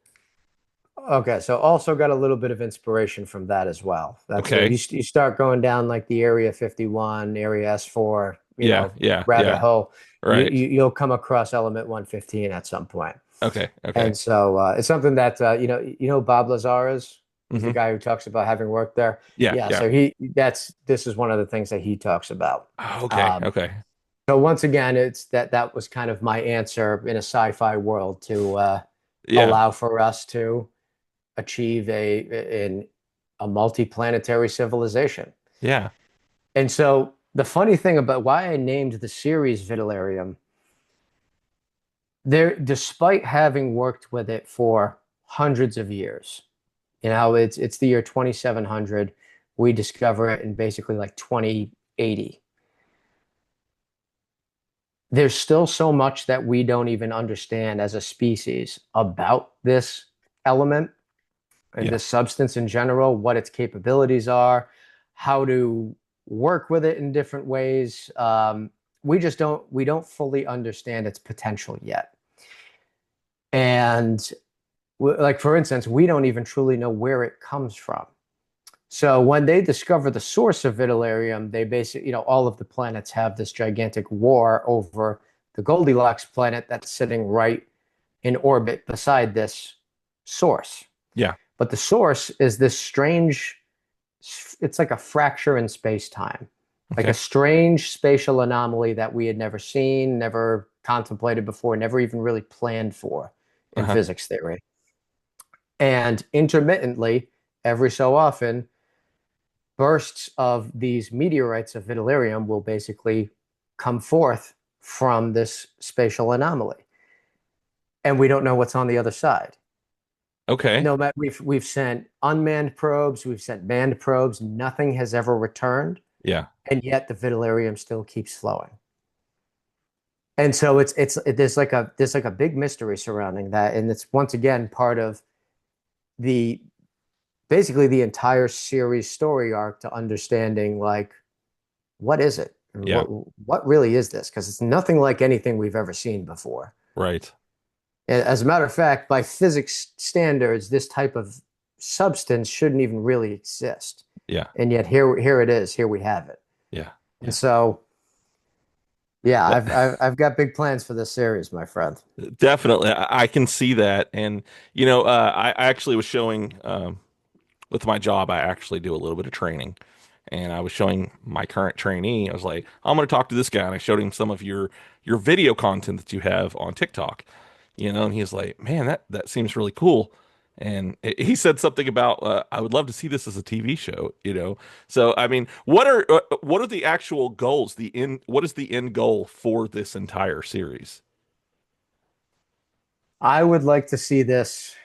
Okay, so also got a little bit of inspiration from that as well. That's Okay. you start going down like the Area 51, Area S4, Yeah, yeah, rabbit yeah. hole. Right. You'll come across element 115 at some point. Okay, okay. And so it's something that Bob Lazar is. He's the Hmm. guy who talks about having worked there. Yeah, Yeah, yeah. so this is one of the things that he talks about. Oh, okay, Um, okay. so once again, it's that was kind of my answer in a sci-fi world to Yeah, allow for us to achieve a multi-planetary civilization. yeah. And so the funny thing about why I named the series Vitalarium, despite having worked with it for hundreds of years, it's the year 2700. We discover it in basically like 2080. There's still so much that we don't even understand as a species about this element and Yeah. this substance in general, what its capabilities are, how to work with it in different ways. We don't fully understand its potential yet. And like, for instance, we don't even truly know where it comes from. So when they discover the source of Vitalarium, they basically, all of the planets have this gigantic war over the Goldilocks planet that's sitting right in orbit beside this source. Yeah. But the source is this strange, it's like a fracture in space-time, like a Okay. strange spatial anomaly that we had never seen, never contemplated before, never even really planned for in Uh-huh. physics theory. And intermittently, every so often, bursts of these meteorites of Vitalarium will basically come forth from this spatial anomaly. And we don't know what's on the other side. Okay. No matter, we've sent unmanned probes, we've sent manned probes, nothing has ever returned, Yeah. and yet the Vitalarium still keeps flowing. And so there's like a big mystery surrounding that, and it's once again part of the basically the entire series story arc to understanding, like, what is it? And Yeah. what really is this? Because it's nothing like anything we've ever seen before. Right. And as a matter of fact, by physics standards, this type of substance shouldn't even really exist. Yeah. And yet here it is. Here we have it. Yeah. And Yeah. so, yeah, Well, I've got big plans for this series, my friend. definitely. I can see that. And, I actually was showing with my job, I actually do a little bit of training. And I was showing my current trainee, I was like, I'm going to talk to this guy. And I showed him some of your video content that you have on TikTok, and he's like, man, that seems really cool. And he said something about, I would love to see this as a TV show. So, I mean, what are the actual goals? What is the end goal for this entire series? I would like to see this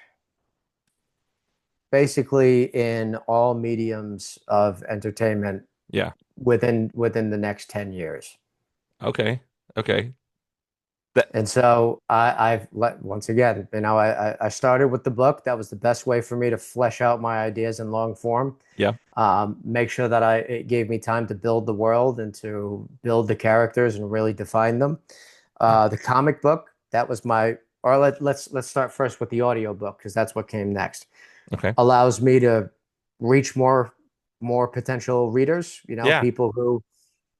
basically in all mediums of entertainment Yeah. within the next 10 years. Okay. Okay. That, And so I've let once again, I started with the book. That was the best way for me to flesh out my ideas in long form. yeah. Make sure that it gave me time to build the world and to build the characters and really define them. Yeah. The comic book, that was my, or let's start first with the audio book because that's what came next. Okay. Allows me to reach more potential readers, Yeah. people who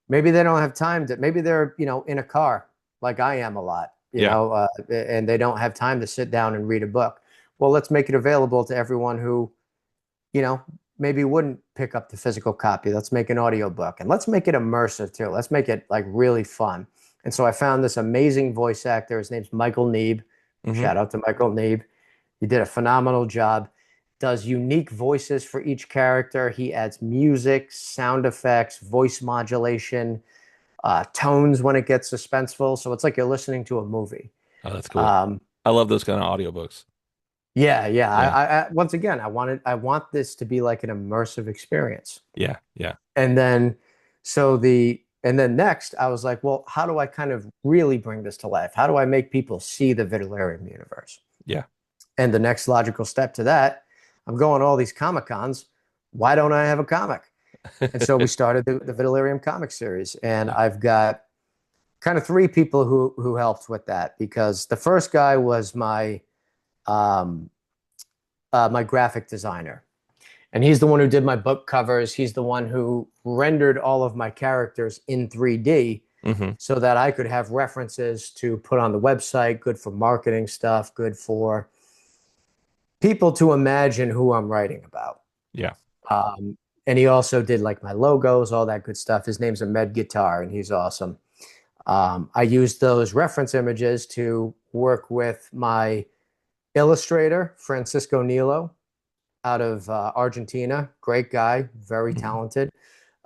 maybe they don't have time to, maybe they're, in a car like I am a lot, Yeah. and they don't have time to sit down and read a book. Well, let's make it available to everyone who, maybe wouldn't pick up the physical copy. Let's make an audio book and let's make it immersive too. Let's make it like really fun. And so I found this amazing voice actor. His name's Michael Neeb. Hmm. Shout out to Michael Neeb. He did a phenomenal job. Does unique voices for each character. He adds music, sound effects, voice modulation, tones when it gets suspenseful. So it's like you're listening to a movie. Oh, that's cool. Um, I love those kind of audiobooks. yeah, yeah. Yeah. Once again, I want this to be like an immersive experience. Yeah. Yeah. And then, and then next, I was like, well, how do I kind of really bring this to life? How do I make people see the Vitalerium universe? Yeah. And the next logical step to that, I'm going to all these Comic Cons. Why don't I have a comic? And so we started the Vitalerium comic series, and I've got kind of three people who helped with that because the first guy was um, my graphic designer, and he's the one who did my book covers. He's the one who rendered all of my characters in 3D Hmm. so that I could have references to put on the website. Good for marketing stuff. Good for people to imagine who I'm writing about. Yeah. And he also did like my logos, all that good stuff. His name's Ahmed Guitar, and he's awesome. I used those reference images to work with my illustrator, Francisco Nilo, out of Argentina. Great guy, very Mhm. talented.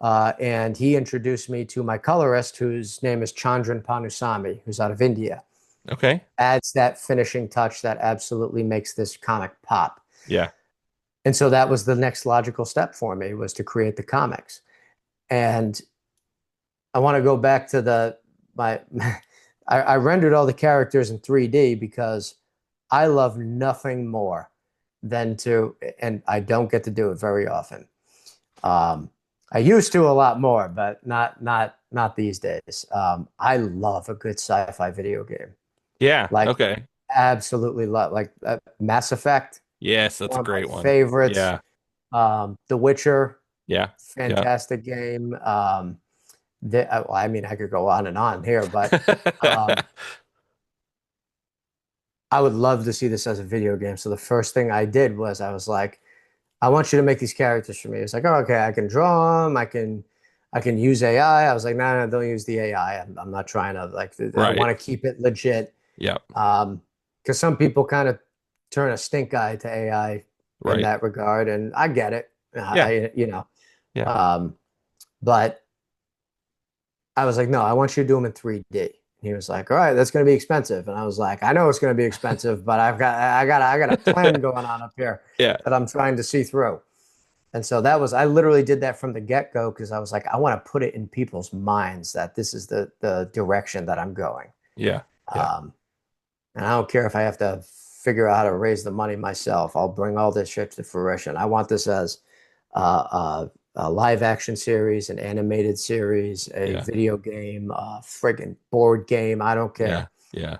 And he introduced me to my colorist, whose name is Chandran Panusamy, who's out of India. Okay. Adds that finishing touch that absolutely makes this comic pop. Yeah. And so that was the next logical step for me, was to create the comics. And I want to go back to I rendered all the characters in 3D because I love nothing more than and I don't get to do it very often. I used to a lot more, but not these days. I love a good sci-fi video game. Yeah. Like Okay. absolutely love like Mass Effect, Yes, that's one a of my great one. favorites. Yeah. The Witcher, Yeah. Yeah. fantastic game. Well, I mean, I could go on and on here, but um, I would love to see this as a video game. So the first thing I did was I was like, I want you to make these characters for me. It's like, oh, okay, I can draw them. I can use AI. I was like, no, no, don't use the AI. I'm not trying to like. I Right. want to keep it legit. Yeah. Because some people kind of turn a stink eye to AI in Right. that regard, and I get it. Yeah. Yeah. But I was like, no, I want you to do them in 3D. He was like, all right, that's going to be expensive. And I was like, I know it's going to be expensive, but I got a plan going on up here Yeah. that I'm trying to see through. And so I literally did that from the get-go because I was like, I want to put it in people's minds that this is the direction that I'm going. Yeah. Yeah. And I don't care if I have to figure out how to raise the money myself. I'll bring all this shit to fruition. I want this as a live action series, an animated series, a Yeah. video game, a friggin' board game. I don't Yeah. care. Yeah.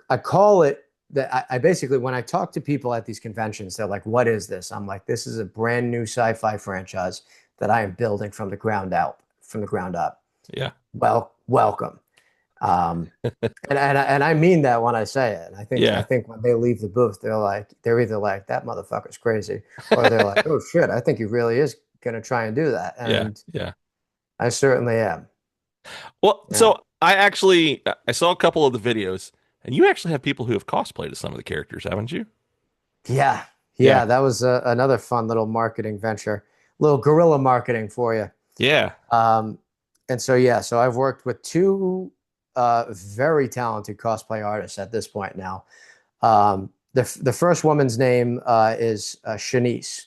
I call it that. I basically, when I talk to people at these conventions, they're like, "What is this?" I'm like, "This is a brand new sci-fi franchise that I am building from the ground up. Yeah. Well, welcome." Um, and I mean that when I say it. I Yeah. think when they leave the booth, they're either like that motherfucker's crazy, or they're like, oh shit, I think he really is gonna try and do that. Yeah. And Yeah. I certainly am. Well, Yeah. so I saw a couple of the videos, and you actually have people who have cosplayed as some of the characters, haven't you? Yeah. Yeah. Yeah. That was another fun little marketing venture, little guerrilla marketing for you. Yeah. Um, and so, yeah, so I've worked with two very talented cosplay artists at this point now. The first woman's name is Shanice,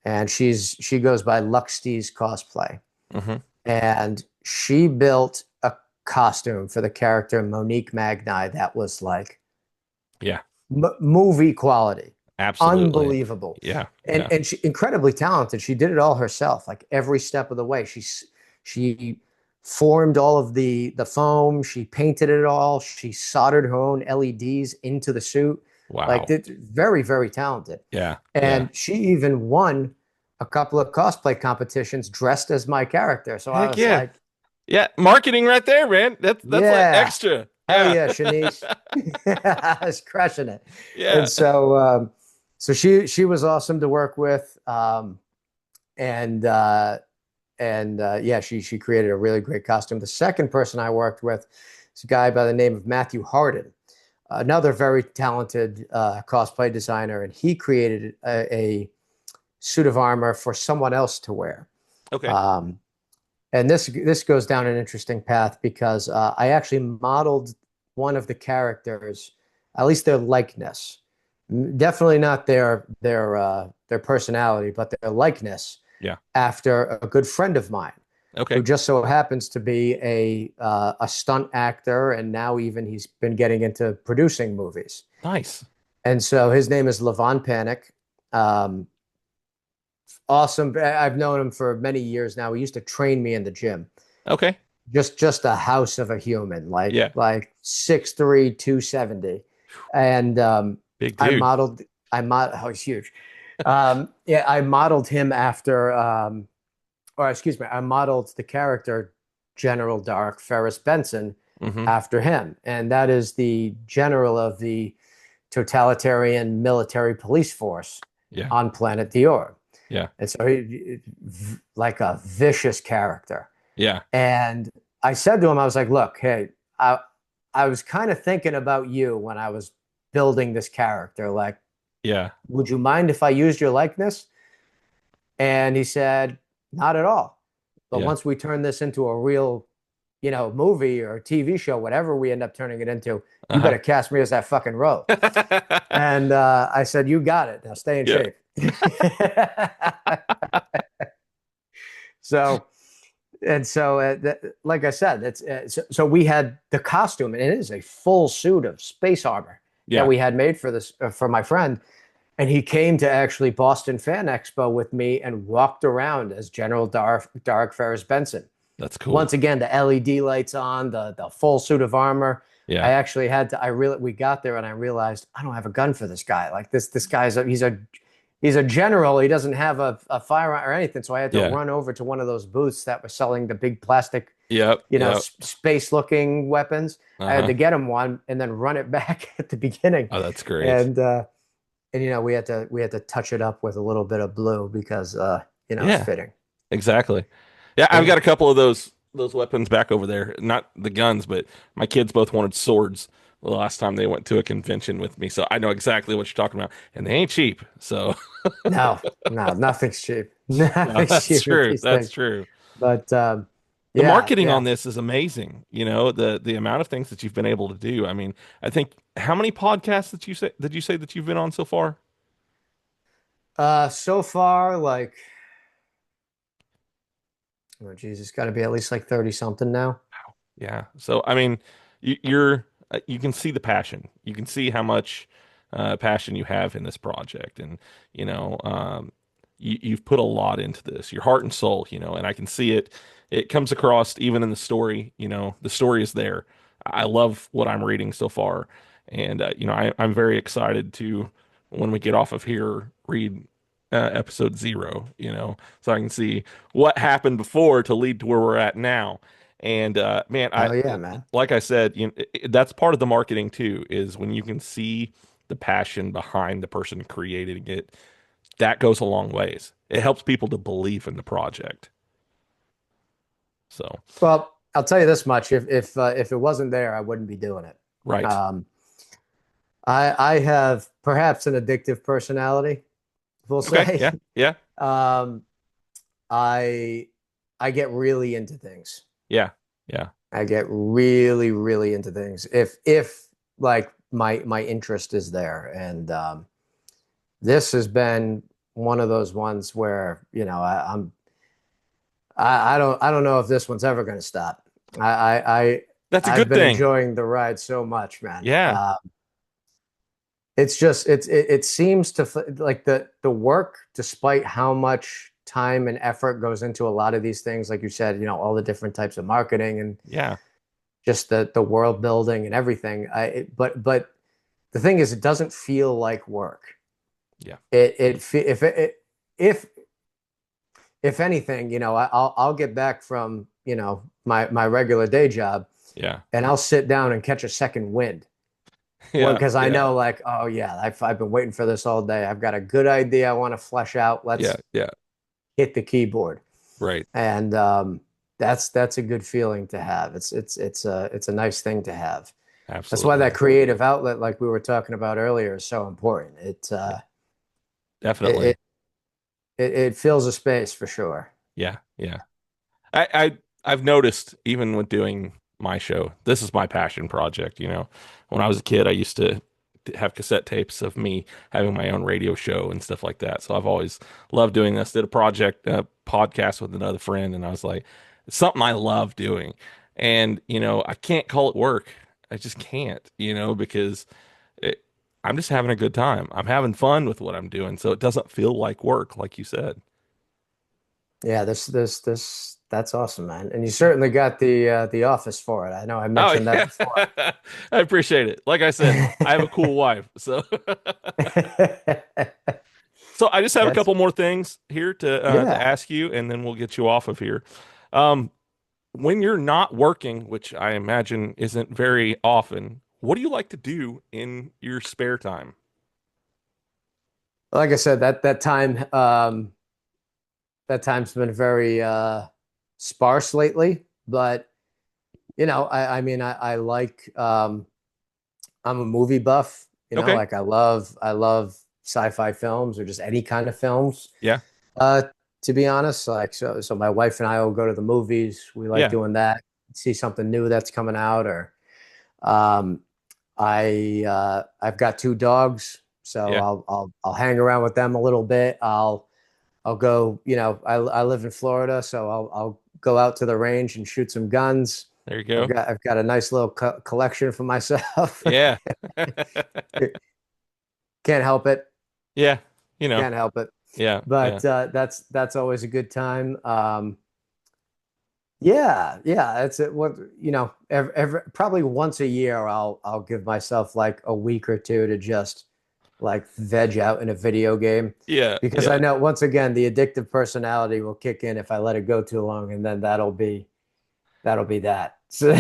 and she goes by Luxty's Cosplay, Hmm. and she built a costume for the character Monique Magni that was like Yeah. movie quality, Absolutely. unbelievable, Yeah. and Yeah. she incredibly talented. She did it all herself, like every step of the way. She formed all of the foam. She painted it all. She soldered her own LEDs into the suit. Like Wow. it's very talented. Yeah. Yeah. And she even won a couple of cosplay competitions dressed as my character. So I Heck was yeah. like, Yeah. Marketing right there, man. That's like yeah, extra. hell Yeah. yeah, Shanice. I was crushing it. And Yeah. so she was awesome to work with. And yeah, she created a really great costume. The second person I worked with is a guy by the name of Matthew Harden, another very talented cosplay designer, and he created a suit of armor for someone else to wear. Okay. Um, and this goes down an interesting path because I actually modeled one of the characters, at least their likeness, definitely not their personality, but their likeness Yeah. after a good friend of mine who Okay. just so happens to be a stunt actor, and now even he's been getting into producing movies. Nice. And so his name is Levon Panic. Um, awesome. I've known him for many years now. He used to train me in the gym. Okay. Just a house of a human, Yeah. like 6'3", 270. And Big I dude. modeled oh, he's huge. Yeah, I modeled him after or excuse me, I modeled the character General Dark Ferris Benson Hmm. after him. And that is the general of the totalitarian military police force Yeah. on planet Dior. Yeah. And so like a vicious character. Yeah. And I said to him, I was like, look, hey, I was kind of thinking about you when I was building this character. Like, Yeah. would you mind if I used your likeness? And he said, not at all. But Yeah. once we turn this into a real, movie or TV show, whatever we end up turning it into, you Uh-huh. better cast me as that fucking role. And I said, you got it. Now stay in Yeah. shape. So, like I said, so we had the costume, and it is a full suit of space armor that Yeah. we had made for this for my friend. And he came to actually Boston Fan Expo with me and walked around as General Dark Ferris Benson. That's cool. Once again, the LED lights on, the full suit of armor. I Yeah. actually had to. We got there and I realized I don't have a gun for this guy. Like this guy's he's a general. He doesn't have a firearm or anything. So I had to Yeah. run over to one of those booths that was selling the big plastic, Yep. Yep. space looking weapons. I had Uh-huh. to get him one and then run it back at the beginning. Oh, that's great. And we had to touch it up with a little bit of blue because it's Yeah, fitting. exactly. Yeah, I've Yeah. got a couple of those weapons back over there. Not the guns, but my kids both wanted swords the last time they went to a convention with me. So I know exactly what you're talking about. And they ain't cheap. So No, no, nothing's cheap. no, Nothing's that's cheap with true. these That's things. true. But The yeah, marketing yeah. on this is amazing. The amount of things that you've been able to do. I mean, I think how many podcasts did you say that you've been on so far? So far, like, oh geez, it's got to be at least like 30 something now. Yeah. So I mean, you're you can see the passion. You can see how much passion you have in this project, and you know, you've put a lot into this, your heart and soul. And I can see it. It comes across even in the story. The story is there. I love what I'm reading so far, and I'm very excited to when we get off of here read episode 0. So I can see what happened before to lead to where we're at now. And man, Oh yeah, man. like I said, that's part of the marketing too, is when you can see the passion behind the person creating it, that goes a long ways. It helps people to believe in the project. So, Well, I'll tell you this much: if it wasn't there, I wouldn't be doing it. right. Um, I have perhaps an addictive personality, we'll Okay. say. Yeah. Yeah. Um, I I get really into things. Yeah. Yeah. I get really, really into things. If like my interest is there, and this has been one of those ones where I don't know if this one's ever going to stop. I, I I That's a I've good been thing. enjoying the ride so much, man. Yeah. It's just it seems to like the work, despite how much time and effort goes into a lot of these things, like you said, all the different types of marketing and Yeah. just the world building and everything. But the thing is, it doesn't feel like work. Yeah. If if anything, I'll get back from my regular day job, Yeah. and I'll sit down and catch a second wind. Well, Yeah. because I Yeah. know, like, oh yeah, I've been waiting for this all day. I've got a good idea I want to flesh out. Yeah. Let's Yeah. hit the keyboard, Right. and that's a good feeling to have. It's a nice thing to have. That's why that Absolutely. creative outlet, like we were talking about earlier, is so important. Definitely. It it fills a space for sure. Yeah. Yeah. I've noticed even with doing my show, this is my passion project, When I was a kid, I used to have cassette tapes of me having my own radio show and stuff like that. So I've always loved doing this. Did a podcast with another friend, and I was like, it's something I love doing. And, I can't call it work. I just can't, because it, I'm just having a good time. I'm having fun with what I'm doing. So it doesn't feel like work, like you said. Yeah, this that's awesome, man. And you certainly got the office for it. I know I Oh mentioned that yeah, before. I appreciate it. Like I said, I have a cool wife, so so I just have a That's couple more things here to yeah. ask you, and then we'll get you off of here. Um, when you're not working, which I imagine isn't very often, what do you like to do in your spare time? Like I said, that time's been very sparse lately, but I mean I like I'm a movie buff, Okay, like I love sci-fi films or just any kind of films. yeah, Uh to be honest, like so my wife and I will go to the movies. We like yeah, doing that, see something new that's coming out, or um I've got two dogs, so yeah. I'll hang around with them a little bit. I'll go, I live in Florida, so I'll go out to the range and shoot some guns. There you I've go. got I've got a nice little collection for myself. Yeah, Can't help it. yeah. You know, Can't help it. yeah, yeah, But that's always a good time. Yeah, yeah, that's it. What probably once a year I'll give myself like a week or two to just like veg out in a video game, yeah, because I yeah. know once again the addictive personality will kick in if I let it go too long, and then that'll be that. So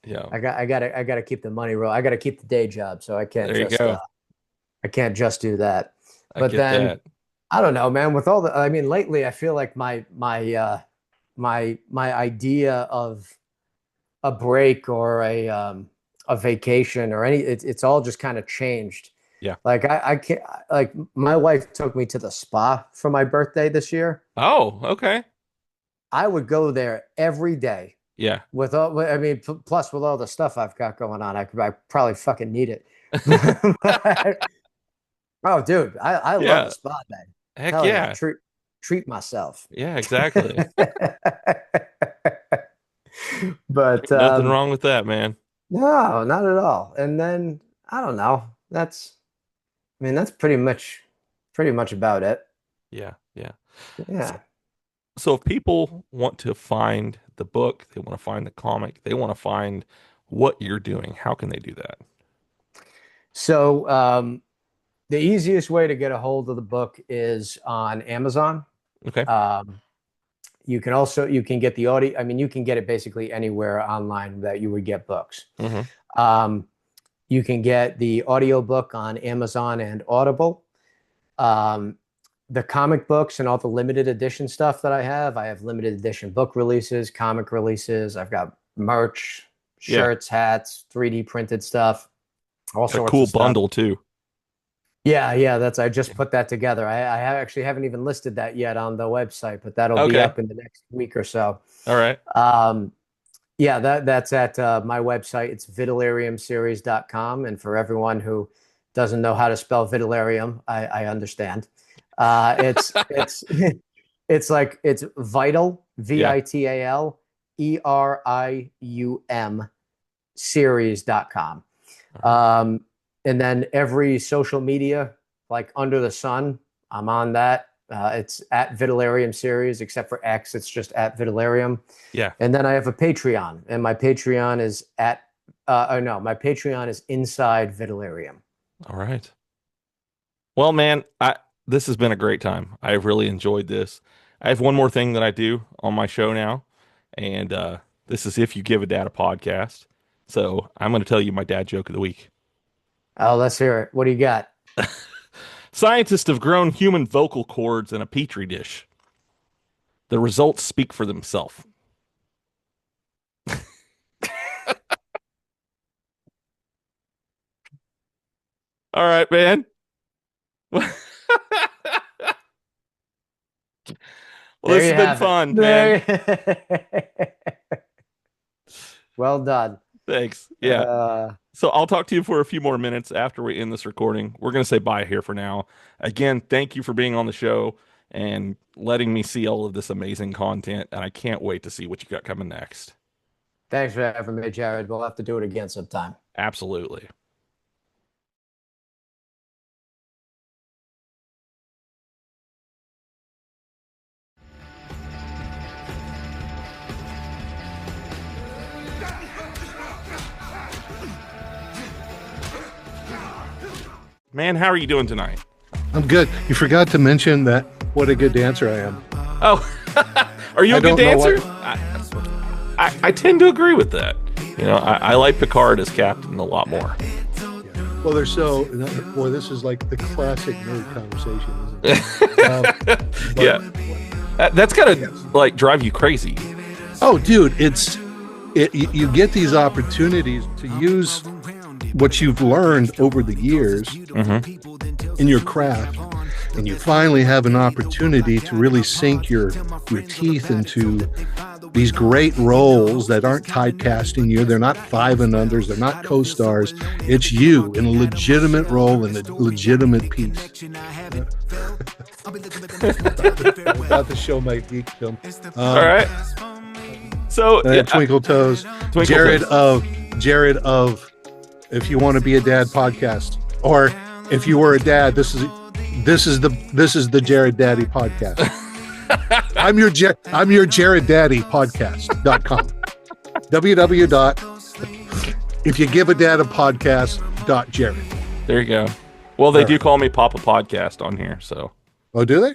Yeah, I gotta keep the money roll. I gotta keep the day job, so there you go. I can't just do that. I But get then that. I don't know, man. With all the, I mean, lately I feel like my idea of a break or a vacation or it's all just kind of changed. Yeah. Like I can't, like my wife took me to the spa for my birthday this year. Oh, okay. I would go there every day Yeah. with all, I mean, plus with all the stuff I've got going on, I probably fucking need it. Oh, dude, I love the Yeah. spa day. Heck Hell yeah, yeah. treat myself. Yeah, exactly. But Nothing wrong with that, man. no, not at all. And then I don't know. I mean, that's pretty much about it. Yeah, yeah. So, Yeah. so if people want to find the book, they want to find the comic, they want to find what you're doing, how can they do that? So the easiest way to get a hold of the book is on Amazon. Okay. Um, You can get the audio. I mean, you can get it basically anywhere online that you would get books. You can get the audiobook on Amazon and Audible. The comic books and all the limited edition stuff that I have limited edition book releases, comic releases. I've got merch, shirts, hats, 3D printed stuff, all sorts cool of stuff. Bundle too. Yeah. I just put that together. I actually haven't even listed that yet on the website, but that'll be up in the next week or so. All right. That's at my website. It's vitaleriumseries.com. And for everyone who doesn't know how to spell Vitalerium, I understand. It's vital, VITALERIUM series.com. And then every social media, like under the sun, I'm on that. It's at Vitalerium series, except for X. It's just at Vitalerium. Yeah. And then I have a Patreon, and my Patreon is my Patreon is inside Vitalerium. All right. Well, man, this has been a great time. I've really enjoyed this. I have one more thing that I do on my show now, and this is If You Give a Dad a Podcast. So I'm going to tell you my dad joke of the week. Oh, let's hear it. What do you got? Scientists have grown human vocal cords in a petri dish. The results speak for themselves. All right, man. Well, this has been fun, man. Well done. Thanks. Yeah. So I'll talk to you for a few more minutes after we end this recording. We're going to say bye here for now. Again, thank you for being on the show and letting me see all of this amazing content. And I can't wait to see what you got coming next. Thanks for having me, Jared. We'll have to do it again sometime. Absolutely. Man, how are you doing tonight? I'm good. You forgot to mention that what a good dancer I am. Oh, are you a good dancer? I tend to agree with that. You know, I like Picard as captain a lot more. Yeah. Well, this is like the classic nerd conversation, isn't it? That's gotta like drive you crazy. Oh, dude, you get these opportunities to use what you've learned over the years in your craft, and you finally have an opportunity to really sink your teeth into these great roles that aren't typecasting you. They're not Five and Unders. They're not co-stars. It's you in a legitimate role in a legitimate piece. About to show my geek film. All right. So Twinkle Toes. Jared of If You Want to Be a Dad podcast, or if you were a dad, this is the Jared Daddy podcast. I'm your Jared Daddy podcast.com. www.ifyougiveadadapodcast.jared. There you go. Well, they do call me Papa Podcast on here, so. Oh, do they?